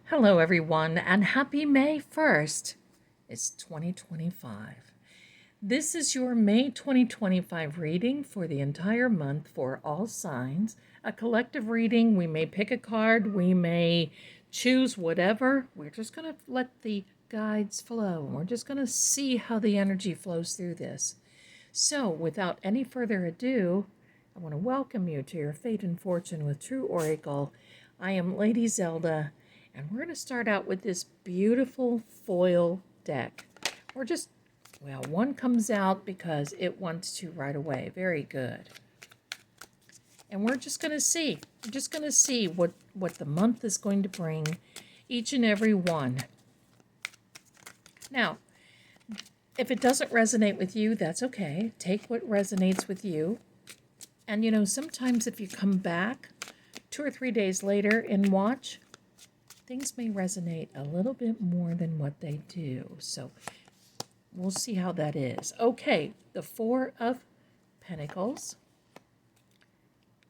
Hello, everyone, and happy May 1st. It's 2025. This is your May 2025 reading for the entire month for all signs. A collective reading. We may pick a card, we may choose whatever. We're just going to let the guides flow. We're just going to see how the energy flows through this. So, without any further ado, I want to welcome you to your Fate and Fortune with True Oracle. I am Lady Zelda. And we're going to start out with this beautiful foil deck. One comes out because it wants to right away. Very good. And we're just going to see. We're just going to see what the month is going to bring, each and every one. Now, if it doesn't resonate with you, that's okay. Take what resonates with you. And sometimes if you come back 2 or 3 days later and watch, things may resonate a little bit more than what they do. So we'll see how that is. Okay, the 4 of Pentacles,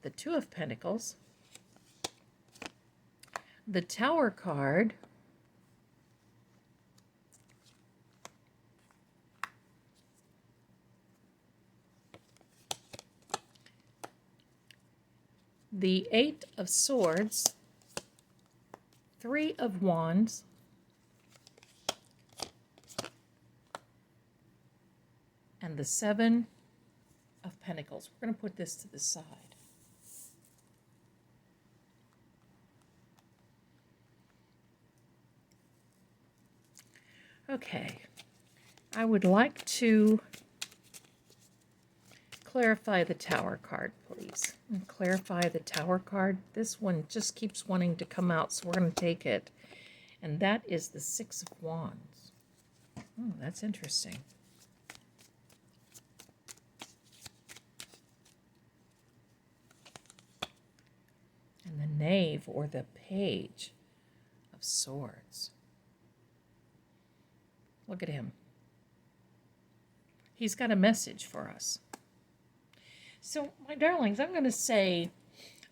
the 2 of Pentacles, the Tower card, the 8 of Swords, 3 of Wands, and the 7 of Pentacles. We're going to put this to the side. Okay, I would like to clarify the Tower card, please. Clarify the Tower card. This one just keeps wanting to come out, so we're going to take it. And that is the 6 of Wands. Oh, that's interesting. And the Knave, or the Page of Swords. Look at him. He's got a message for us. So, my darlings, I'm going to say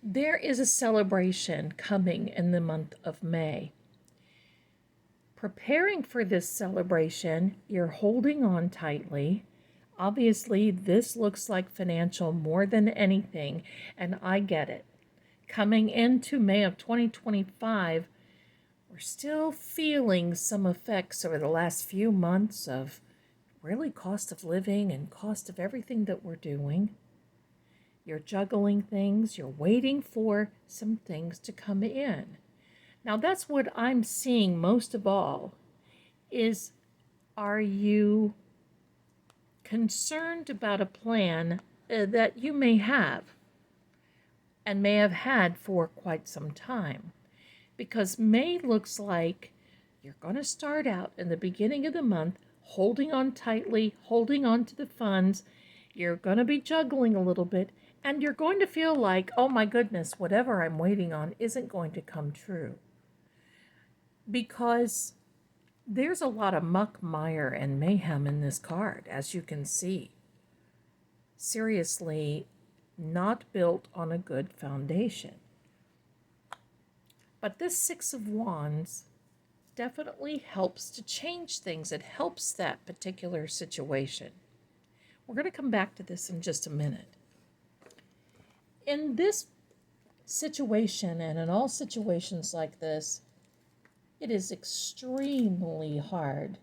there is a celebration coming in the month of May. Preparing for this celebration, you're holding on tightly. Obviously, this looks like financial more than anything, and I get it. Coming into May of 2025, we're still feeling some effects over the last few months of really cost of living and cost of everything that we're doing. You're juggling things. You're waiting for some things to come in. Now, that's what I'm seeing most of all is, are you concerned about a plan that you may have and may have had for quite some time? Because May looks like you're going to start out in the beginning of the month holding on tightly, holding on to the funds. You're going to be juggling a little bit. And you're going to feel like, oh my goodness, whatever I'm waiting on isn't going to come true. Because there's a lot of muck, mire, and mayhem in this card, as you can see. Seriously, not built on a good foundation. But this 6 of Wands definitely helps to change things. It helps that particular situation. We're going to come back to this in just a minute. In this situation, and in all situations like this, it is extremely hard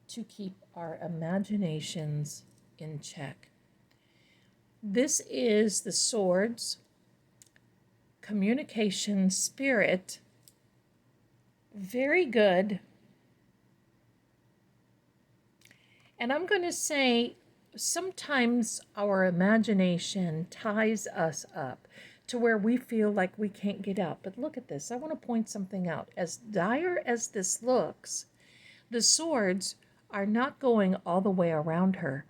to keep our imaginations in check. This is the Swords, communication, spirit, very good. And I'm going to say, sometimes our imagination ties us up to where we feel like we can't get out. But look at this. I want to point something out. As dire as this looks, the swords are not going all the way around her.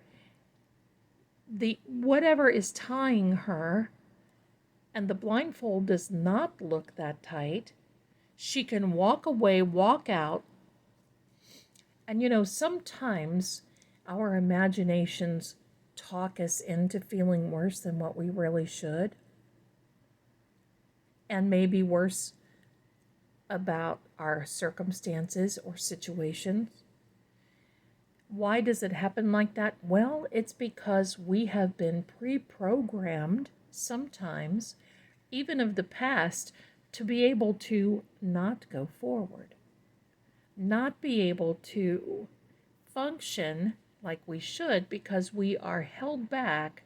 Whatever is tying her, and the blindfold does not look that tight. She can walk away, walk out. And sometimes our imaginations talk us into feeling worse than what we really should. And maybe worse about our circumstances or situations. Why does it happen like that? Well, it's because we have been pre-programmed sometimes, even of the past, to be able to not go forward, not be able to function like we should because we are held back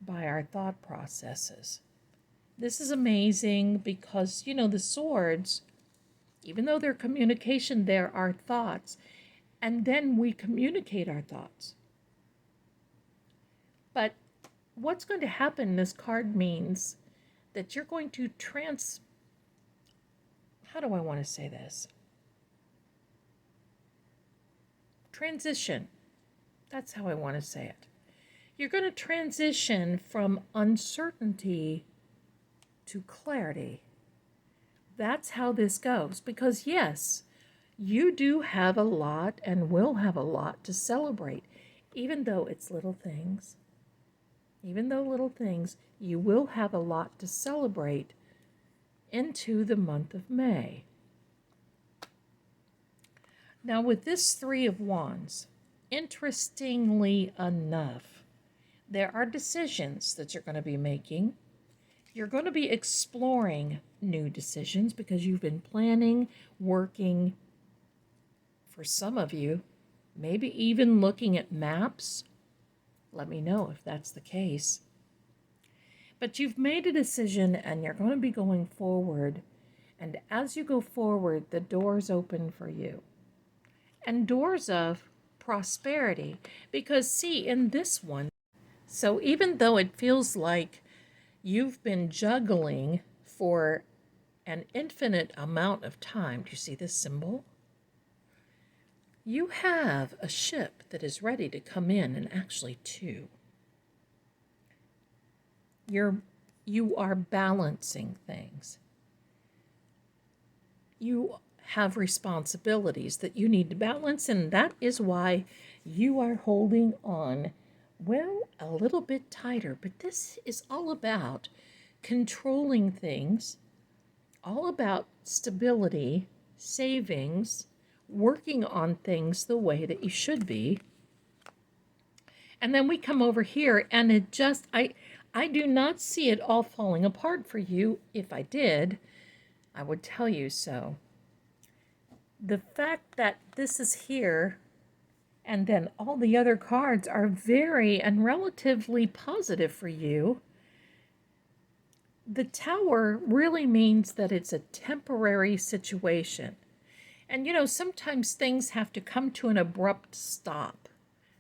by our thought processes. This is amazing because, the swords, even though they're communication, they're our thoughts. And then we communicate our thoughts. But what's going to happen, this card means that you're going to how do I want to say this? Transition. That's how I want to say it. You're going to transition from uncertainty to clarity. That's how this goes. Because yes, you do have a lot and will have a lot to celebrate, even though it's little things. Even though little things, you will have a lot to celebrate into the month of May. Now with this Three of Wands, interestingly enough, there are decisions that you're going to be making. You're going to be exploring new decisions because you've been planning, working, for some of you, maybe even looking at maps. Let me know if that's the case. But you've made a decision and you're going to be going forward. And as you go forward, the doors open for you. And doors of prosperity. Because see, in this one, so even though it feels like you've been juggling for an infinite amount of time, do you see this symbol? You have a ship that is ready to come in, and actually two. You are balancing things. You have responsibilities that you need to balance, and that is why you are holding on, well, a little bit tighter. But this is all about controlling things, all about stability, savings, working on things the way that you should be. And then we come over here and it just, I do not see it all falling apart for you. If I did, I would tell you so. The fact that this is here and then all the other cards are very and relatively positive for you. The Tower really means that it's a temporary situation. And sometimes things have to come to an abrupt stop,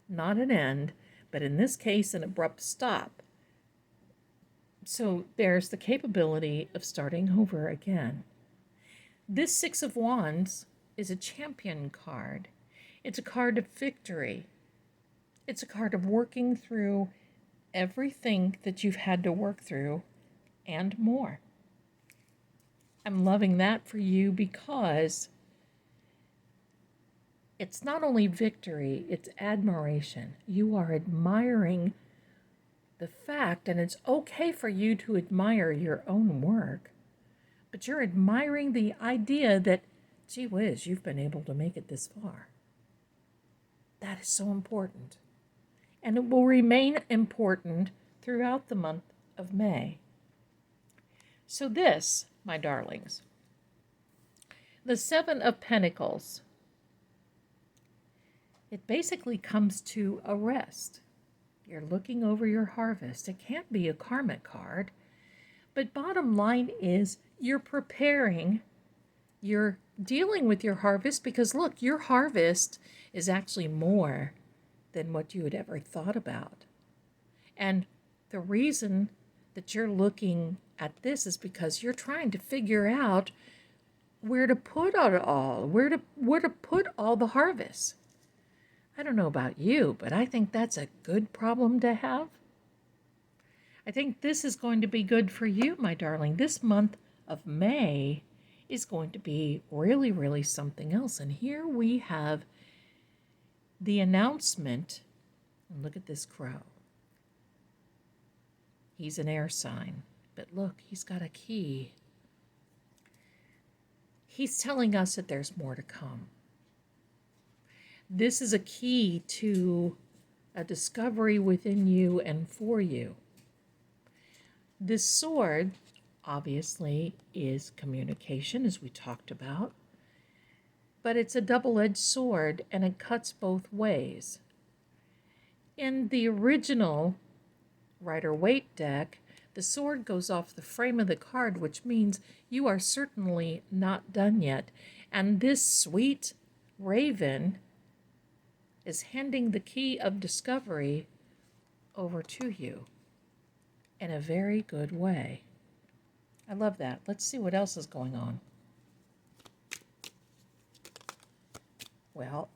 not an end, but in this case, an abrupt stop. So there's the capability of starting over again. This Six of Wands is a champion card. It's a card of victory. It's a card of working through everything that you've had to work through and more. I'm loving that for you because it's not only victory, it's admiration. You are admiring the fact, and it's okay for you to admire your own work, but you're admiring the idea that, gee whiz, you've been able to make it this far. That is so important. And it will remain important throughout the month of May. So this, my darlings, the Seven of Pentacles, it basically comes to a rest. You're looking over your harvest. It can't be a karmic card, but bottom line is you're preparing, you're dealing with your harvest because look, your harvest is actually more than what you had ever thought about. And the reason that you're looking at this is because you're trying to figure out where to put it all, where to put all the harvest. I don't know about you, but I think that's a good problem to have. I think this is going to be good for you, my darling. This month of May is going to be really, really something else. And here we have the announcement. And look at this crow. He's an air sign. But look, he's got a key. he's telling us that there's more to come. This is a key to a discovery within you and for you. This sword, obviously, is communication, as we talked about, but it's a double-edged sword, and it cuts both ways. In the original Rider-Waite deck, the sword goes off the frame of the card, which means you are certainly not done yet. And this sweet raven is handing the key of discovery over to you in a very good way. I love that. Let's see what else is going on. Well,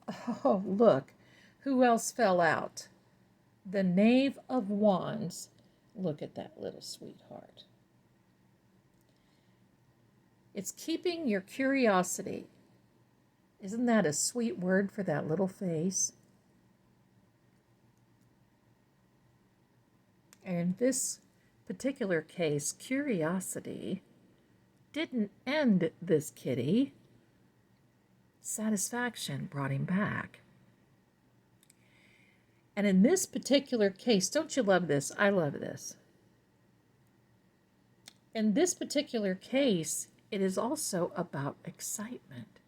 oh, look, who else fell out? The Knave of Wands. Look at that little sweetheart. It's keeping your curiosity. Isn't that a sweet word for that little face? And in this particular case, curiosity didn't end this kitty. Satisfaction brought him back. And in this particular case, don't you love this? I love this. In this particular case, it is also about excitement.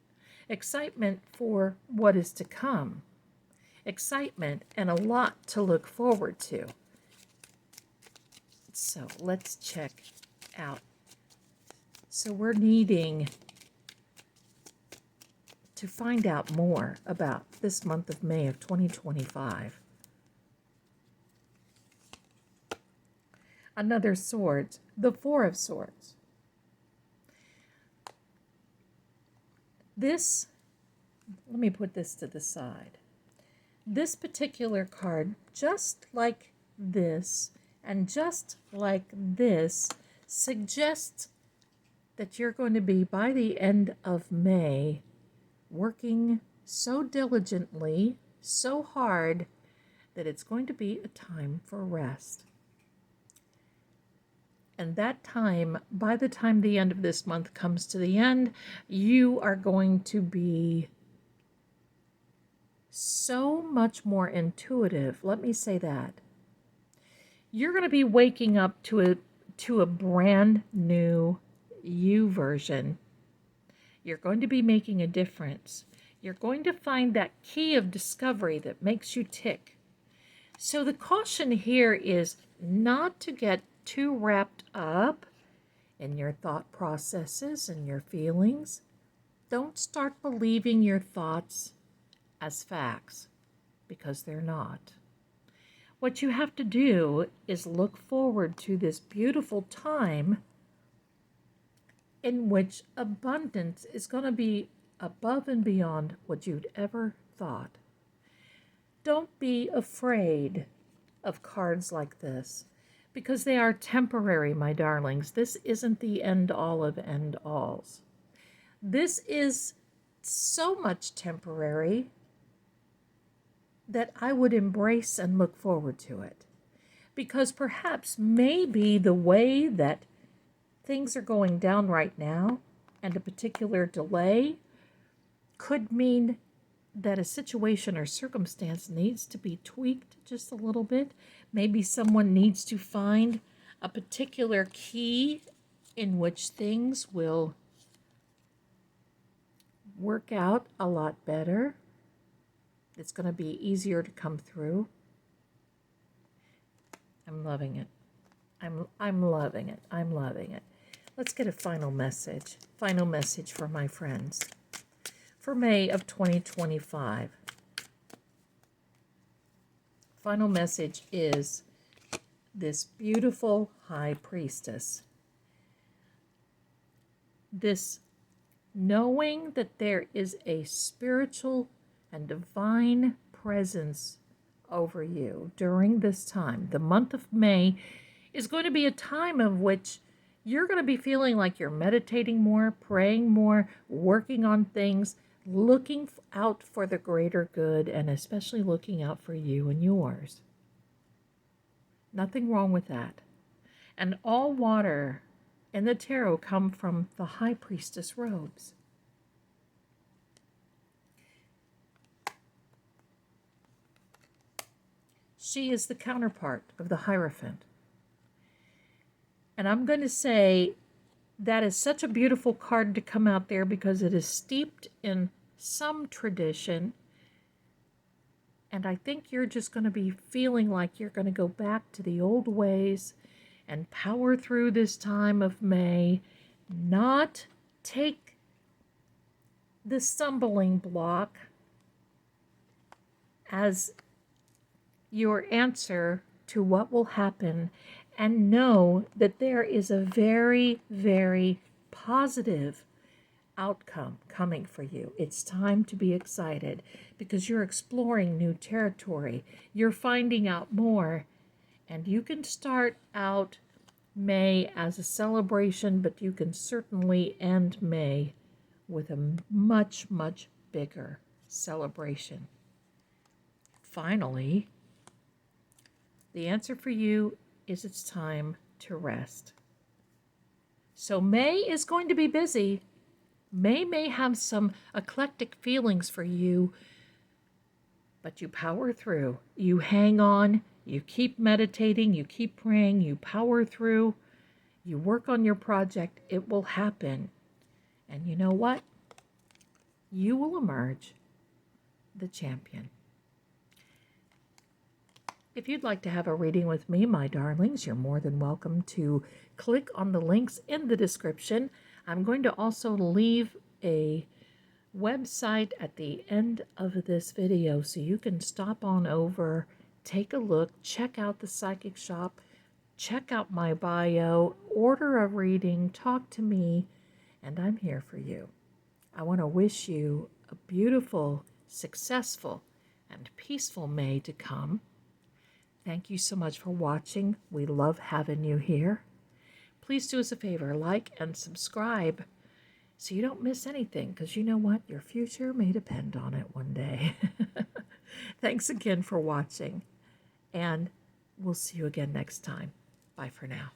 Excitement for what is to come. Excitement and a lot to look forward to. So let's check out. So we're needing to find out more about this month of May of 2025. Another sword, the Four of Swords. This, let me put this to the side. This particular card, just like this, and just like this, suggests that you're going to be, by the end of May, working so diligently, so hard, that it's going to be a time for rest. And that time, by the time the end of this month comes to the end, you are going to be so much more intuitive. Let me say that. You're going to be waking up to a brand new you version. You're going to be making a difference. You're going to find that key of discovery that makes you tick. So the caution here is not to get too wrapped up in your thought processes and your feelings. Don't start believing your thoughts as facts, because they're not. What you have to do is look forward to this beautiful time in which abundance is going to be above and beyond what you'd ever thought. Don't be afraid of cards like this, because they are temporary, my darlings. This isn't the end-all of end-alls. This is so much temporary that I would embrace and look forward to it. Because perhaps, maybe the way that things are going down right now, and a particular delay, could mean that a situation or circumstance needs to be tweaked just a little bit. Maybe someone needs to find a particular key in which things will work out a lot better. It's going to be easier to come through. I'm loving it. I'm loving it. I'm loving it. Let's get a final message. Final message for my friends. For May of 2025. Final message is this beautiful High Priestess. This knowing that there is a spiritual and divine presence over you during this time. The month of May is going to be a time of which you're going to be feeling like you're meditating more, praying more, working on things, looking out for the greater good, and especially looking out for you and yours. Nothing wrong with that. And all water in the tarot come from the High Priestess robes. She is the counterpart of the Hierophant. And I'm going to say that is such a beautiful card to come out there because it is steeped in some tradition. And I think you're just going to be feeling like you're going to go back to the old ways and power through this time of May, not take the stumbling block as your answer to what will happen, and know that there is a very, very positive outcome coming for you. It's time to be excited because you're exploring new territory. You're finding out more, and you can start out May as a celebration, but you can certainly end May with a much, much bigger celebration. Finally, the answer for you is it's time to rest. So May is going to be busy. May have some eclectic feelings for you, but you power through. You hang on, you keep meditating, you keep praying, you power through, you work on your project, it will happen. And you know what? You will emerge the champion. If you'd like to have a reading with me, my darlings, you're more than welcome to click on the links in the description. I'm going to also leave a website at the end of this video so you can stop on over, take a look, check out the psychic shop, check out my bio, order a reading, talk to me, and I'm here for you. I want to wish you a beautiful, successful, and peaceful May to come. Thank you so much for watching. We love having you here. Please do us a favor, like and subscribe so you don't miss anything, because you know what? Your future may depend on it one day. Thanks again for watching, and we'll see you again next time. Bye for now.